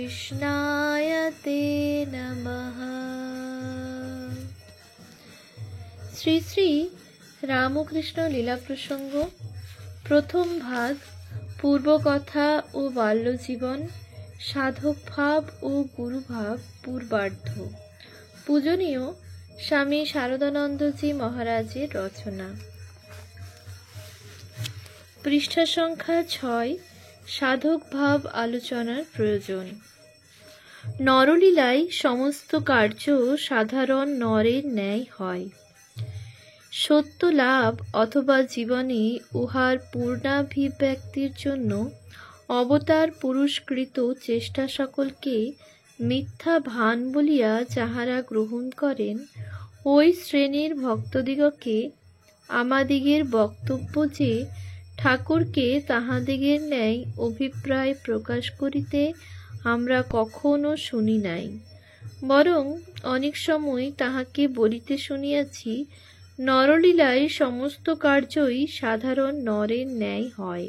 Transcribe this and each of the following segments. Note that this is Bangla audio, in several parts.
कृष्णाय ते नमः। শ্রী শ্রী রামকৃষ্ণ লীলা প্রসঙ্গ, প্রথম ভাগ, পূর্বকথা ও বাল্যজীবন, সাধক ভাব ও গুরুভাব পূর্বার্ধ। পূজনীয় স্বামী শারদানন্দজি মহারাজের রচনা। পৃষ্ঠা সংখ্যা 6। সাধক ভাব আলোচনার প্রয়োজন। নরলীলায় সমস্ত কার্য সাধারণ নরের ন্যায় হয়। সত্য লাভ অথবা জীবনে উহার পূর্ণাভিব্যক্তির জন্য অবতার পুরস্কৃত চেষ্টা সকলকে মিথ্যা ভান বলিয়া যাহারা গ্রহণ করেন, ওই শ্রেণীর ভক্তদিগকে আমাদিগের বক্তব্য যে ঠাকুরকে তাহাদিগের ন্যায় অভিপ্রায় প্রকাশ করিতে আমরা কখনো শুনি নাই, বরং অনেক সময় তাহাকে বলিতে শুনিয়াছি, নরলীলায় সমস্ত কার্যই সাধারণ নরের ন্যায় হয়।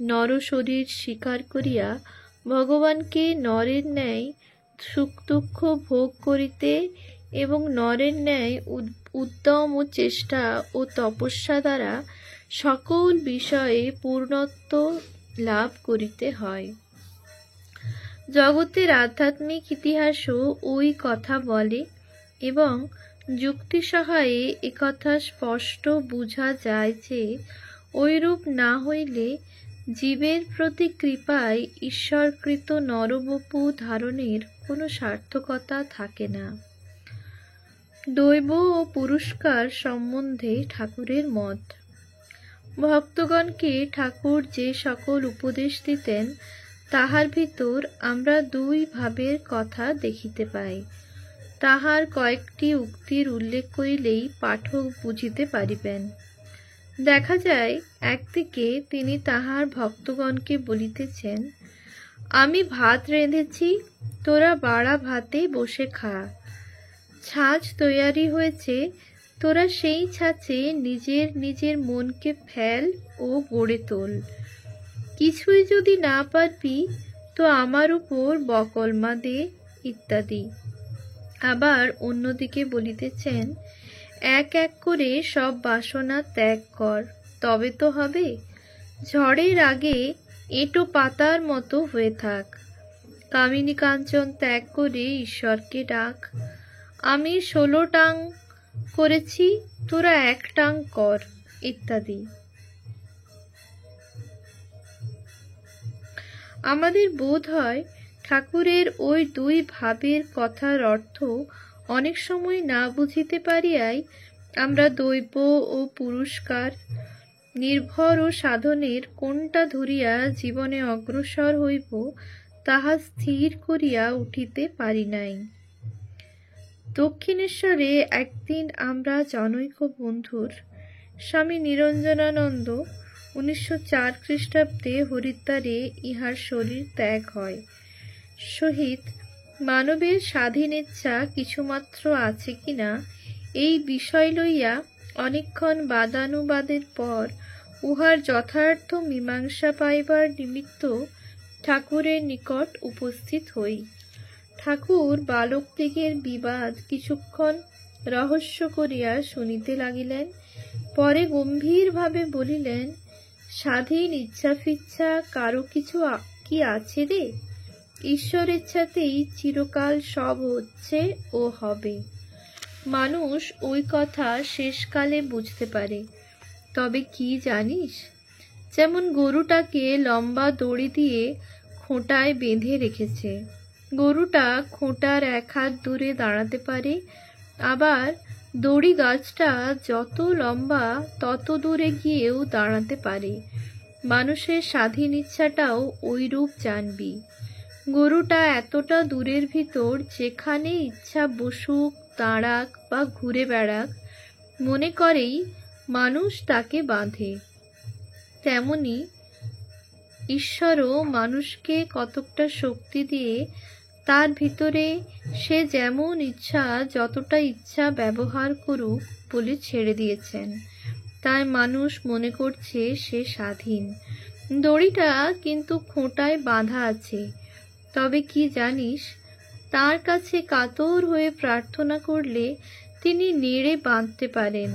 নর শরীর স্বীকার করিয়া ভগবানকে নরের ন্যায় সুখ দুঃখ ভোগ করিতে এবং নরের ন্যায় উদ্যম ও চেষ্টা ও তপস্যা দ্বারা সকল বিষয়ে পূর্ণত্ব লাভ করিতে হয়। জগতের আধ্যাত্মিক ইতিহাসও ওই কথা বলে এবং যুক্তি সহায়ে একথা স্পষ্ট বুঝা যায় যে ঐরূপ না হইলে জীবের প্রতি কৃপায় ঈশ্বরকৃত নরবপু ধারণের কোনো সার্থকতা থাকে না। দৈব ও পুরস্কার সম্বন্ধে ঠাকুরের মত। ভক্তগণকে ঠাকুর যে সকল উপদেশ দিতেন তাহার ভিতর আমরা দুই ভাবের কথা দেখিতে পাই। তাহার কয়েকটি উক্তির উল্লেখ করিলেই পাঠক বুঝিতে পারিবেন। দেখা যায়, একদিকে তিনি তাহার ভক্তগণকে বলিতেছেন, আমি ভাত রেঁধেছি, তোরা বাড়া ভাতে বসে খা। ছাঁচ তৈয়ারি হয়েছে, তোরা সেই ছাঁচে নিজের নিজের মনকে ফেল ও গড়ে তোল। কিছুই যদি না পারবি তো আমার উপর বকলমা দে, ইত্যাদি। আবার অন্যদিকে বলিতেছেন, এক এক করে সব বাসনা ত্যাগ কর, তবে তো হবে। ঝড়ের আগে এঁটো পাতার মতো হয়ে থাক। কামিনী কাঞ্চন ত্যাগ করে ঈশ্বরকে ডাক। আমি 16 টাং করেছি, তোরা 1 টাং কর, ইত্যাদি। আমাদের বোধ হয় ঠাকুরের ওই দুই ভাবের কথার অর্থ অনেক সময় না বুঝিতে পারিয়াই আমরা দৈব ও পুরস্কার নির্ভর ও সাধনের কোনটা ধরিয়া জীবনে অগ্রসর হইব তাহা স্থির করিয়া উঠিতে পারি নাই। দক্ষিণেশ্বরে একদিন আমরা জনৈক বন্ধুর স্বামী নিরঞ্জনানন্দ 1904 খ্রিস্টাব্দে হরিদ্বারে ইহার শরীর ত্যাগ হয়। সহিত মানবের স্বাধীন ইচ্ছা কিছুমাত্র আছে কিনা এই বিষয় লইয়া অনেকক্ষণ বাদানুবাদের পর উহার যথার্থ মীমাংসা পাইবার নিমিত্ত ঠাকুরের নিকট উপস্থিত হই। ঠাকুর বালকদিগের বিবাদ কিছুক্ষণ রহস্য করিয়া শুনিতে লাগিলেন। পরে গম্ভীরভাবে বলিলেন, স্বাধীন ইচ্ছা ফিচ্ছা কারো কিছু কি আছে রে? ঈশ্বর ইচ্ছাতেই চিরকাল সব হচ্ছে ও হবে। মানুষ ওই কথা শেষকালে বুঝতে পারে। তবে কি জানিস, যেমন গরুটাকে লম্বা দড়ি দিয়ে খোঁটায় বেঁধে রেখেছে, গরুটা খোঁটার 1 হাত দূরে দাঁড়াতে পারে, আবার দড়ি গাছটা যত লম্বা তত দূরে গিয়েও দাঁড়াতে পারে। মানুষের স্বাধীন ইচ্ছাটাও ঐরূপ জানবি। গরুটা এতটা দূরের ভিতর যেখানে ইচ্ছা বসুক, দাঁড়াক বা ঘুরে বেড়াক, মনে করেই মানুষ তাকে বাঁধে। তেমনি ঈশ্বরও মানুষকে কতকটা শক্তি দিয়ে তার ভিতরে সে যেমন ইচ্ছা যতটা ইচ্ছা ব্যবহার করুক বলে ছেড়ে দিয়েছেন। তাই মানুষ মনে করছে সে স্বাধীন। দড়িটা কিন্তু খোঁটায় বাঁধা আছে, তবে কি জানিস, তার কাছে কাতর হয়ে প্রার্থনা করলে তিনি নেড়ে বাঁধতে পারেন,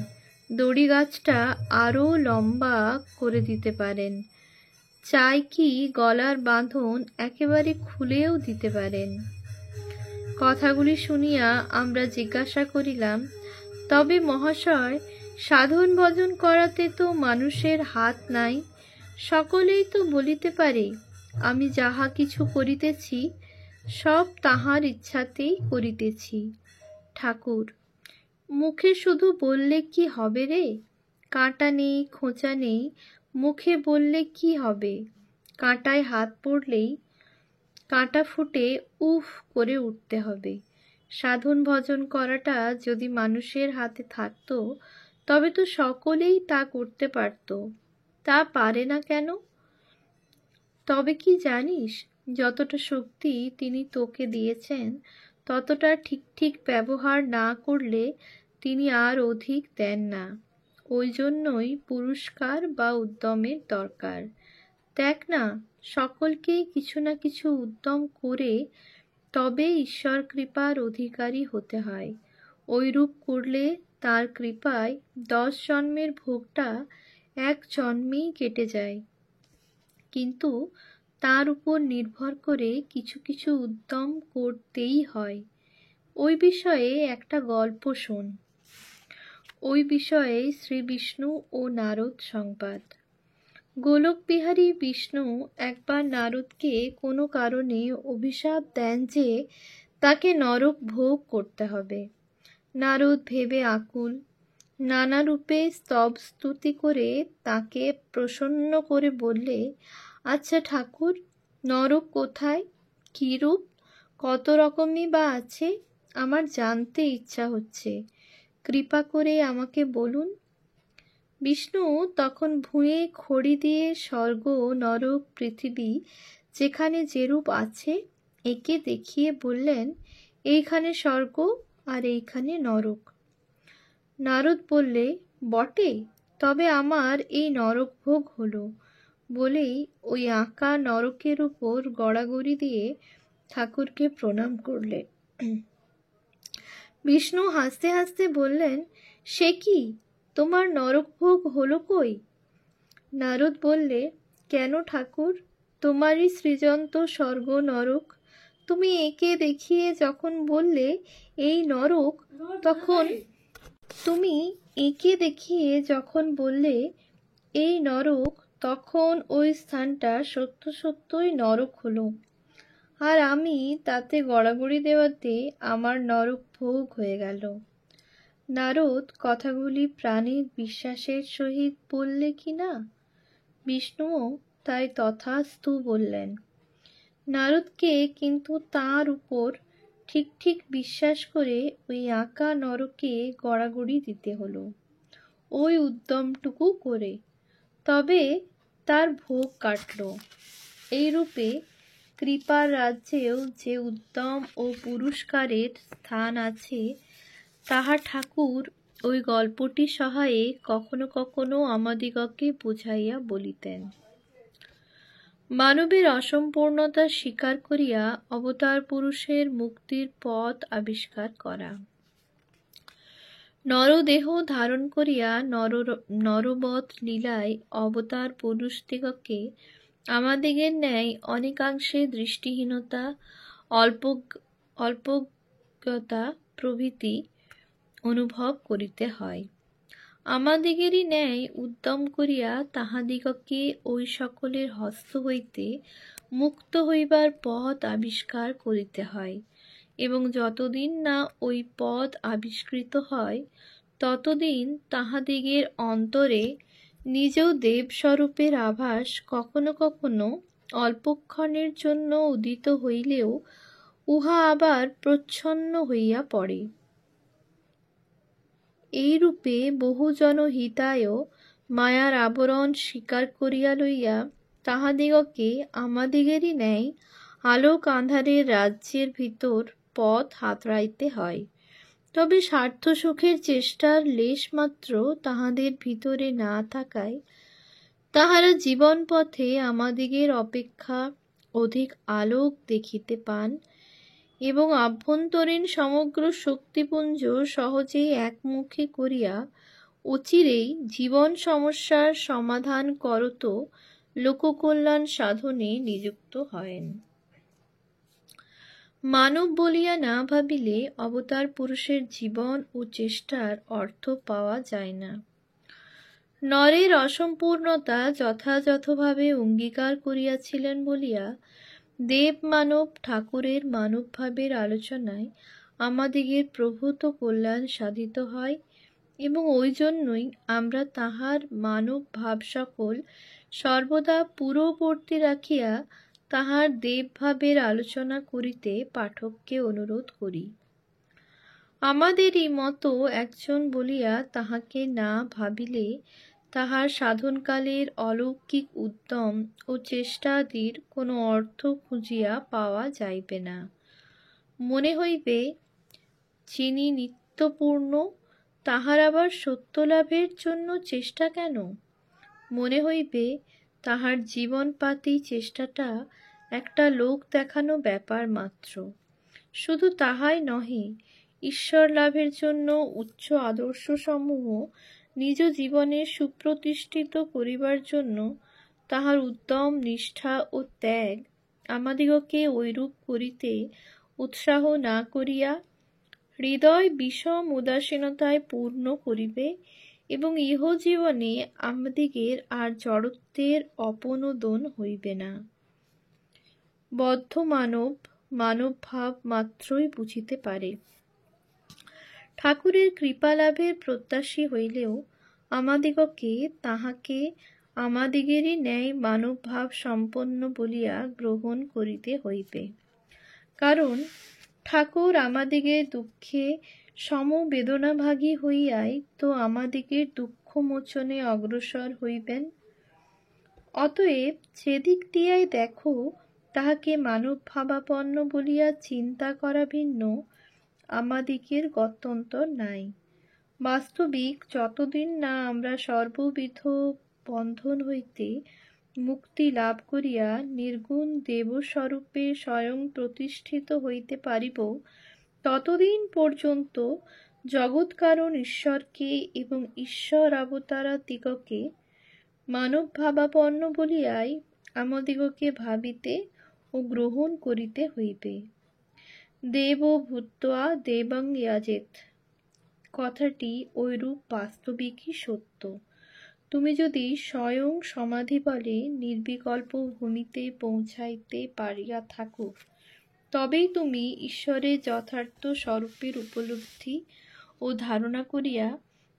দড়ি গাছটা আরও লম্বা করে দিতে পারেন, চাই কি গলার বাঁধন একেবারে খুলেও দিতে পারেন। কথাগুলি শুনিয়া আমরা জিজ্ঞাসা করিলাম, তবে মহাশয়, সাধন ভজন করাতে তো মানুষের হাত নাই, সকলেই তো বলিতে পারে আমি যাহা কিছু করিতেছি সব তাহার ইচ্ছাতেই করিতেছি। ঠাকুর, মুখে শুধু বললে কি হবে রে? কাঁটা নেই, খোঁচা নেই, মুখে বললে কি হবে? কাঁটায় হাত পড়লেই কাঁটা ফুটে উফ করে উঠতে হবে। সাধন ভজন করাটা যদি মানুষের হাতে থাকতো তবে তো সকলেই তা করতে পারত। তা পারে না কেন? তবে কি জানিস, যতটা শক্তি তিনি তোকে দিয়েছেন ততটা ঠিক ঠিক ব্যবহার না করলে তিনি আর অধিক দেন না। ওই জন্যই পুরস্কার বা উদ্যমের দরকার। দেখ না, সকলকেই কিছু না কিছু উদ্যম করে তবে ঈশ্বর কৃপার অধিকারী হতে হয়। ওইরূপ করলে তার কৃপায় 10 জন্মের ভোগটা এক জন্মেই কেটে যায়। কিন্তু তার উপর নির্ভর করে কিছু কিছু উদ্যম করতেই হয়। ওই বিষয়ে একটা গল্প শোন। ওই বিষয়ে শ্রী বিষ্ণু ও নারদ সংবাদ। গোলকবিহারী বিষ্ণু একবার নারদকে কোনো কারণে অভিশাপ দেন যে তাকে নরক ভোগ করতে হবে। নারদ ভেবে আকুল, নানা রূপে স্তব স্তুতি করে তাকে প্রসন্ন করে বললে, আচ্ছা ঠাকুর, নরক কোথায়, কী রূপ, কত রকমই বা আছে, আমার জানতে ইচ্ছা হচ্ছে, কৃপা করে আমাকে বলুন। বিষ্ণু তখন ভুঁয়ে খড়ি দিয়ে স্বর্গ, নরক, পৃথিবী যেখানে যেরূপ আছে একে দেখিয়ে বললেন, এইখানে স্বর্গ আর এইখানে নরক। নারদ বললে, বটে, তবে আমার এই নরক ভোগ হলো, বলেই ওই আঁকা নরকের উপর গড়াগড়ি দিয়ে ঠাকুরকে প্রণাম করলে। বিষ্ণু হাসতে হাসতে বললেন, সে কি, তোমার নরক ভোগ হলো কই? নারদ বললে, কেন ঠাকুর, তোমারই সৃজন্ত স্বর্গ নরক, তুমি একে দেখিয়ে যখন বললে এই নরক, তখন ওই স্থানটা সত্য সত্যই নরক হলো, আর আমি তাতে গড়াগড়ি দেওয়াতে আমার নরক ভোগ হয়ে গেল। নারদ কথাগুলি প্রাণের বিশ্বাসের সহিত বললে কি না? বিষ্ণুও তাই তথাস্তু বললেন। নারদকে কিন্তু তার উপর ঠিক ঠিক বিশ্বাস করে ওই আঁকা নরকে গড়াগড়ি দিতে হলো, ওই উদ্যমটুকু করে, তবে তার ভোগ কাটল। এইরূপে কৃপার রাজ্যেও যে উদ্যম ও পুরস্কারের স্থান আছে তাহা ঠাকুর ওই গল্পটি সহায়ে কখনো কখনো আমাদিগকে বুঝাইয়া বলিতেন। মানবের অসম্পূর্ণতা স্বীকার করিয়া অবতার পুরুষের মুক্তির পথ আবিষ্কার করা। নরদেহ ধারণ করিয়া নরবৎ লীলায় অবতার পুরুষদিগকে আমাদিগের ন্যায় অনেকাংশে দৃষ্টিহীনতা, অল্পজ্ঞতা প্রভৃতি অনুভব করিতে হয়। আমাদিগেরই ন্যায় উদ্যম করিয়া তাহাদিগকে ওই সকলের হস্ত হইতে মুক্ত হইবার পথ আবিষ্কার করিতে হয়, এবং যতদিন না ওই পথ আবিষ্কৃত হয় ততদিন তাহাদিগের অন্তরে নিজ দেবস্বরূপের আভাস কখনো কখনো অল্পক্ষণের জন্য উদিত হইলেও উহা আবার প্রচ্ছন্ন হইয়া পড়ে। এইরূপে বহুজন হিতায় মায়ার আবরণ স্বীকার করিয়া লইয়া তাহাদিগকে আমাদিগেরই ন্যায় আলোক আঁধারের রাজ্যের ভিতর পথ হাতড়াইতে হয়। তবে স্বার্থ সুখের চেষ্টার লেশমাত্র তাহাদের ভিতরে না থাকায় তাহারা জীবন পথে আমাদিগের অপেক্ষা অধিক আলোক দেখিতে পান এবং আভ্যন্তরীণ সমগ্র শক্তিপুঞ্জ সহজেই একমুখী করিয়া অচিরেই জীবন সমস্যার সমাধান করত লোককল্যাণ সাধনে নিযুক্ত হয়েন। মানব বলিয়া না ভাবিলে অবতার পুরুষের জীবন ও চেষ্টার অর্থ পাওয়া যায় না। নরের অসম্পূর্ণতা যথাযথভাবে অঙ্গীকার করিয়াছিলেন বলিয়া দেব মানব ঠাকুরের মানবভাবের আলোচনায় আমাদিগের প্রভূত কল্যাণ সাধিত হয় এবং ওই জন্যই আমরা তাহার মানব ভাব সকল সর্বদা পূর্ববর্তী রাখিয়া তাহার দেবভাবের আলোচনা করিতে পাঠককে অনুরোধ করি। আমাদেরই মতো একজন বলিয়া তাহাকে না ভাবিলে তাহার সাধনকালের অলৌকিক উদ্যম ও চেষ্টাদির কোনো অর্থ খুঁজিয়া পাওয়া যাইবে না। মনে হইবে যিনি নিত্যপূর্ণ তাহার আবার সত্যলাভের জন্য চেষ্টা কেন? মনে হইবে তাহার জীবনপাতি চেষ্টাটা একটা লোক দেখানো ব্যাপার মাত্র। শুধু তাহাই নহে, ঈশ্বর লাভের জন্য উচ্চ আদর্শসমূহ নিজ জীবনে সুপ্রতিষ্ঠিত করিবার জন্য তাহার উদ্যম, নিষ্ঠা ও ত্যাগ আমাদিগকে ঐরূপ করিতে উৎসাহ না করিয়া হৃদয় বিষম উদাসীনতায় পূর্ণ করিবে এবং ইহজীবনে আমাদিগের আর জড়ত্বের অপনোদন হইবে না। বদ্ধ মানব মানব ভাব মাত্রই বুঝিতে পারে। ঠাকুরের কৃপালাভের প্রত্যাশী হইলেও আমাদিগকে তাহাকে আমাদিগেরই ন্যায় মানবভাব সম্পন্ন বলিয়া গ্রহণ করিতে হইবে। কারণ ঠাকুর আমাদিগের দুঃখে সমবেদনাভাগী হইয়াই তো আমাদিগের দুঃখ মোচনে অগ্রসর হইবেন। অতএব যেদিক দিয়াই দেখো তাহাকে মানব ভাবাপন্ন বলিয়া চিন্তা করা ভিন্ন আমাদিগের গত্যন্তর নাই। বাস্তবিক যতদিন না আমরা সর্ববিধ বন্ধন হইতে মুক্তি লাভ করিয়া নির্গুণ দেবস্বরূপে স্বয়ং প্রতিষ্ঠিত হইতে পারিব, ততদিন পর্যন্ত জগৎকারণ ঈশ্বরকে এবং ঈশ্বর অবতারাদিগকে মানব ভাবাপন্ন বলিয়াই আমাদিগকে ভাবিতে ও গ্রহণ করিতে হইবে। দেব ভূত্বা দেবং ইয়াজেত কথাটি ঐরূপ বাস্তবিকই সত্য। তুমি যদি স্বয়ং সমাধি বলে নির্বিকল্প ভূমিতে পৌঁছাইতে পারিয়া থাকো, তবেই তুমি ঈশ্বরের যথার্থ স্বরূপের উপলব্ধি ও ধারণা করিয়া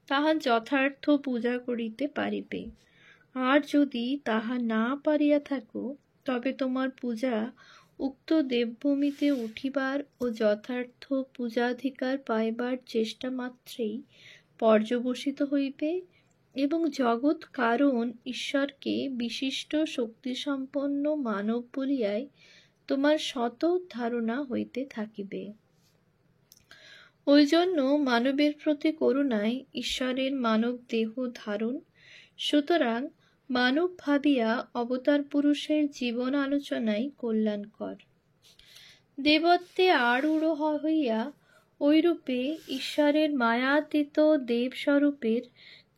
তাহার যথার্থ পূজা করিতে পারিবে। আর যদি তাহা না পারিয়া থাকো, তবে তোমার পূজা উক্ত দেবভূমিতে উঠিবার ও যথার্থ পূজাধিকার পাইবার চেষ্টা মাত্রেই পর্যবসিত হইবে এবং জগৎ কারণ ঈশ্বরকে বিশিষ্ট শক্তিসম্পন্ন মানব বলিয়াই তোমার শত ধারণা হইতে থাকিবে। ওই জন্য মানবের প্রতি করুণায় ঈশ্বরের মানব দেহ ধারণ। সুতরাং মানব ভাবিয়া অবতার পুরুষের জীবন আলোচনাই কল্যাণকর। দেবত্বে আরূঢ় হইয়া ঐরূপে ঈশ্বরের মায়াতীত দেবস্বরূপের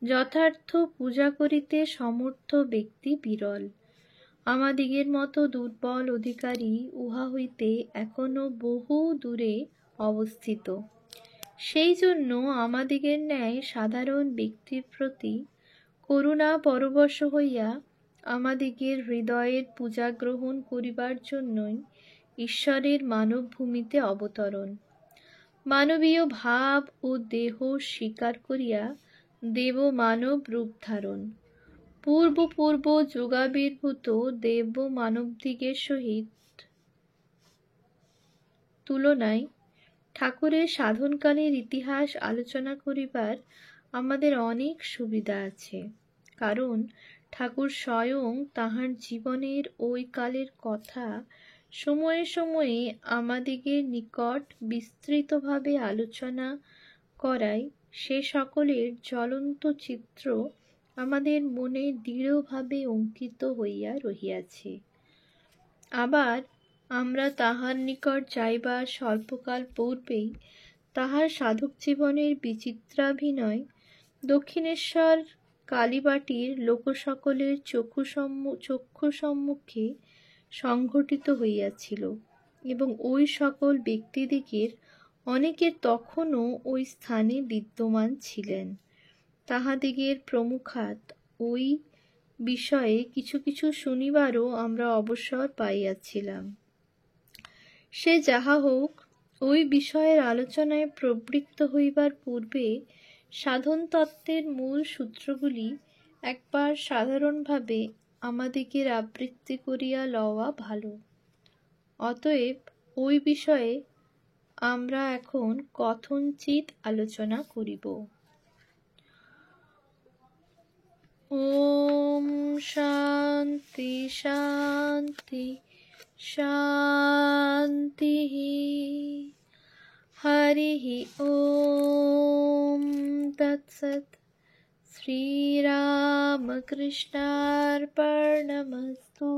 যথার্থ পূজা করিতে সমর্থ ব্যক্তি বিরল। আমাদিগের মতো দুর্বল অধিকারী উহা হইতে এখনো বহু দূরে অবস্থিত। সেই জন্য আমাদিগের ন্যায় সাধারণ ব্যক্তির প্রতি করুণা পরবশ হইয়া আমাদিগের হৃদয়ের পূজা গ্রহণ করিবার জন্যই ঈশ্বরের মানব ভূমিতে অবতরণ। মানবীয় ভাব ও দেহ স্বীকার করিয়া দেব মানব রূপ ধারণ। পূর্ব পূর্ব যুগাবির্ভূত দেব মানবদিগের সহিত তুলনায় ঠাকুরের সাধনকালের ইতিহাস আলোচনা করিবার আমাদের অনেক সুবিধা আছে। কারণ ঠাকুর স্বয়ং তাহার জীবনের ওই কালের কথা সময়ে সময়ে আমাদিগের নিকট বিস্তৃতভাবে আলোচনা করায় সে সকলের জ্বলন্ত চিত্র আমাদের মনে দৃঢ়ভাবে অঙ্কিত হইয়া রহিয়াছে। আবার আমরা তাহার নিকট যাইবার স্বল্পকাল পূর্বেই তাহার সাধক জীবনের বিচিত্রাভিনয় দক্ষিণেশ্বর কালীবাটির লোকসকলের চক্ষু সম্মুখে সংঘটিত হইয়াছিল, এবং ওই সকল ব্যক্তিদিগের অনেকে তখনও ওই স্থানে বিদ্যমান ছিলেন। তাহাদিগের প্রমুখাৎ ওই বিষয়ে কিছু কিছু শুনিবারও আমরা অবসর পাইয়াছিলাম। সে যাহা হোক, ওই বিষয়ের আলোচনায় প্রবৃত্ত হইবার পূর্বে সাধনতত্ত্বের মূল সূত্রগুলি একবার সাধারণভাবে আমাদিগের আবৃত্তি করিয়া লওয়া ভালো। অতএব ওই বিষয়ে আমরা এখন কথঞ্চিৎ আলোচনা করিব। ওম শান্তি শান্তি শান্তি। হরিঃ ওম তৎসৎ। শ্রীরামকৃষ্ণার্পণমস্তু।